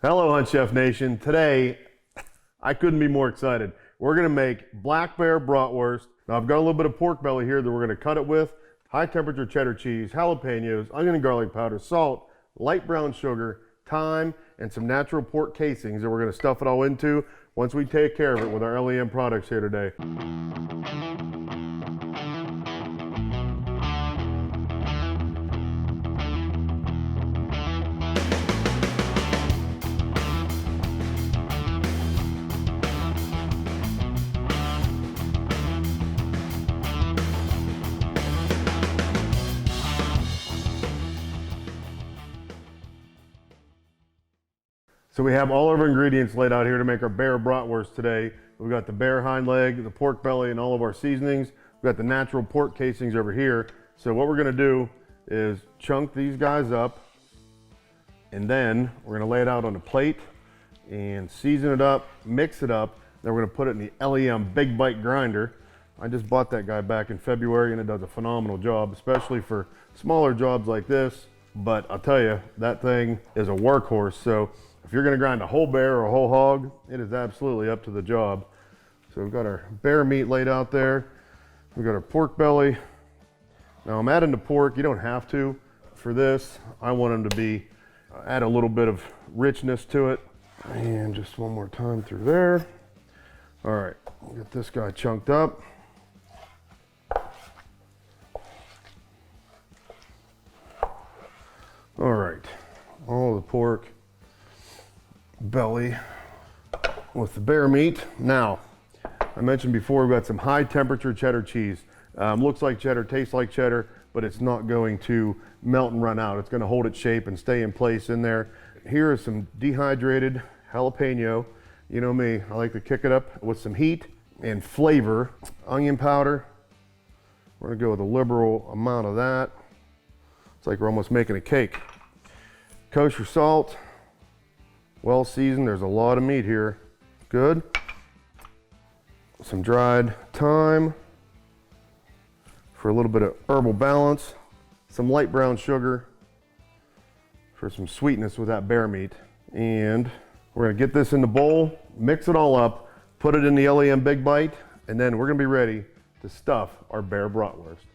Hello, Huntchef Nation. Today, I couldn't be more excited. We're gonna make black bear bratwurst. Now, I've got a little bit of pork belly here that we're gonna cut it with, high temperature cheddar cheese, jalapenos, onion and garlic powder, salt, light brown sugar, thyme, and some natural pork casings that we're gonna stuff it all into once we take care of it with our LEM products here today. So we have all of our ingredients laid out here to make our bear bratwurst today. We've got the bear hind leg, the pork belly, and all of our seasonings. We've got the natural pork casings over here. So what we're gonna do is chunk these guys up, and then we're gonna lay it out on a plate and season it up, mix it up. Then we're gonna put it in the LEM Big Bite grinder. I just bought that guy back in February and it does a phenomenal job, especially for smaller jobs like this. But I'll tell you, that thing is a workhorse. So if you're gonna grind a whole bear or a whole hog, it is absolutely up to the job. So we've got our bear meat laid out there. We've got our pork belly. Now I'm adding the pork, you don't have to. For this, I want them to be, add a little bit of richness to it. And just one more time through there. All right, we'll get this guy chunked up. All right, all the pork belly with the bear meat. Now, I mentioned before we've got some high temperature cheddar cheese. Looks like cheddar, tastes like cheddar, but it's not going to melt and run out. It's going to hold its shape and stay in place in there. Here is some dehydrated jalapeno. You know me, I like to kick it up with some heat and flavor. Onion powder. We're going to go with a liberal amount of that. It's like we're almost making a cake. Kosher salt. Well seasoned, there's a lot of meat here. Good. Some dried thyme for a little bit of herbal balance. Some light brown sugar for some sweetness with that bear meat. And we're gonna get this in the bowl, mix it all up, put it in the LEM Big Bite, and then we're gonna be ready to stuff our bear bratwurst.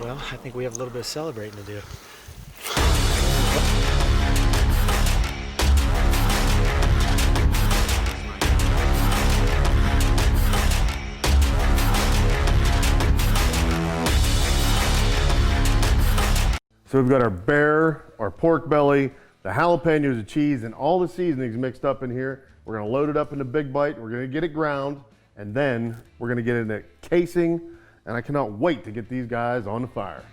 Well, I think we have a little bit of celebrating to do. So we've got our bear, our pork belly, the jalapenos, the cheese, and all the seasonings mixed up in here. We're gonna load it up in the Big Bite. We're gonna get it ground, and then we're gonna get it in a casing, and I cannot wait to get these guys on the fire.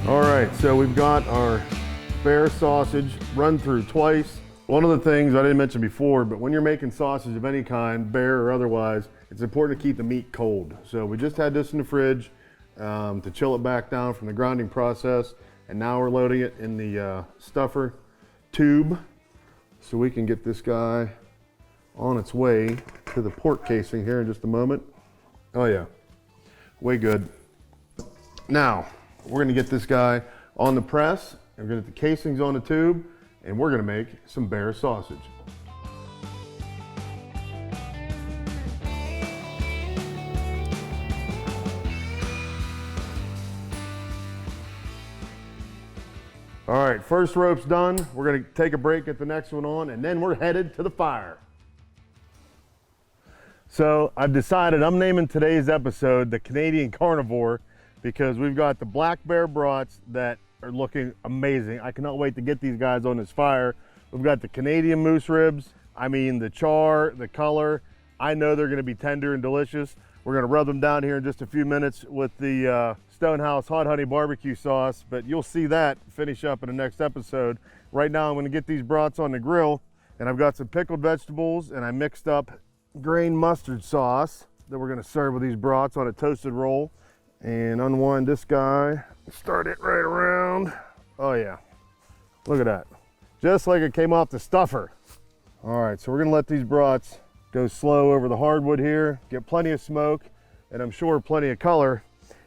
All right, so we've got our bear sausage run through twice. One of the things I didn't mention before, but when you're making sausage of any kind, bear or otherwise, it's important to keep the meat cold. So we just had this in the fridge to chill it back down from the grinding process, and now we're loading it in the stuffer tube so we can get this guy on its way to the pork casing here in just a moment. Oh yeah, way good. Now, we're gonna get this guy on the press, and we're gonna get the casings on the tube, and we're gonna make some bear sausage. All right, first rope's done. We're gonna take a break, get the next one on, and then we're headed to the fire. So I've decided I'm naming today's episode the Canadian Carnivore because we've got the black bear brats that are looking amazing. I cannot wait to get these guys on this fire. We've got the Canadian moose ribs. I mean, the char, the color, I know they're gonna be tender and delicious. We're gonna rub them down here in just a few minutes with the Stonehouse Hot Honey Barbecue Sauce, but you'll see that finish up in the next episode. Right now, I'm gonna get these brats on the grill, and I've got some pickled vegetables, and I mixed up grain mustard sauce that we're gonna serve with these brats on a toasted roll. And unwind this guy, start it right around. Oh yeah, look at that. Just like it came off the stuffer. All right, so we're gonna let these brats go slow over the hardwood here, get plenty of smoke, and I'm sure plenty of color,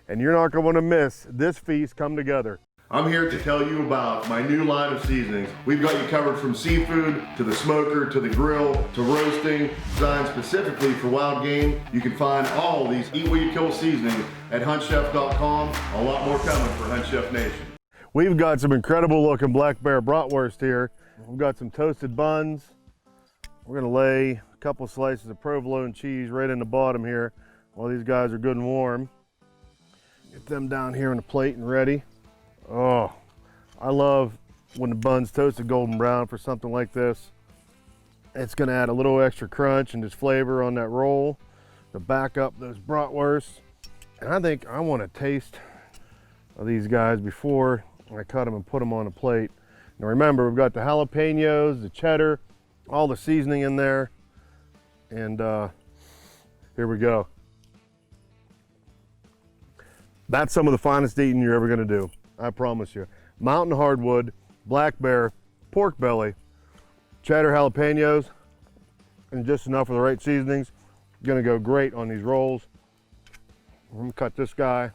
and you're not gonna wanna miss this feast come together. I'm here to tell you about my new line of seasonings. We've got you covered from seafood, to the smoker, to the grill, to roasting, designed specifically for wild game. You can find all these Eat What You Kill seasonings at huntchef.com. A lot more coming for Hunt Chef Nation. We've got some incredible looking black bear bratwurst here. We've got some toasted buns. We're gonna lay a couple slices of provolone cheese right in the bottom here while these guys are good and warm. Get them down here on the plate and ready. Oh, I love when the bun's toasted golden brown for something like this. It's gonna add a little extra crunch and just flavor on that roll to back up those bratwursts. And I think I want a taste of these guys before I cut them and put them on a plate. Now remember, we've got the jalapenos, the cheddar, all the seasoning in there. And here we go. That's some of the finest eating you're ever gonna do. I promise you. Mountain hardwood, black bear, pork belly, cheddar jalapenos, and just enough of the right seasonings. Gonna go great on these rolls. I'm gonna cut this guy.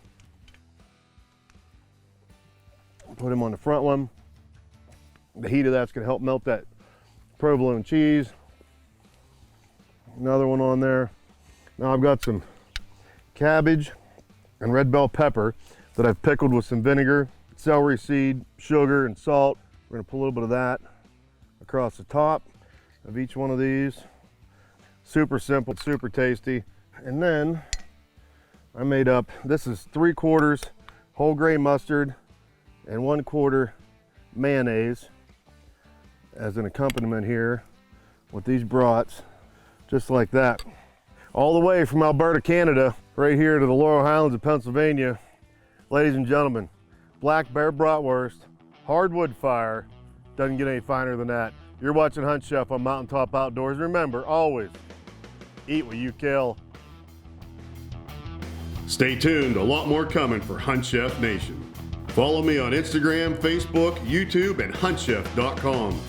Put him on the front one. The heat of that's gonna help melt that provolone cheese. Another one on there. Now I've got some cabbage and red bell pepper that I've pickled with some vinegar, celery seed, sugar, and salt. We're gonna put a little bit of that across the top of each one of these. Super simple, super tasty. And then I made up, this is 3/4 whole grain mustard and 1/4 mayonnaise as an accompaniment here with these brats, just like that. All the way from Alberta, Canada, right here to the Laurel Highlands of Pennsylvania. Ladies and gentlemen, black bear bratwurst, hardwood fire, doesn't get any finer than that. You're watching Hunt Chef on Mountaintop Outdoors. Remember, always eat what you kill. Stay tuned, a lot more coming for Hunt Chef Nation. Follow me on Instagram, Facebook, YouTube, and huntchef.com.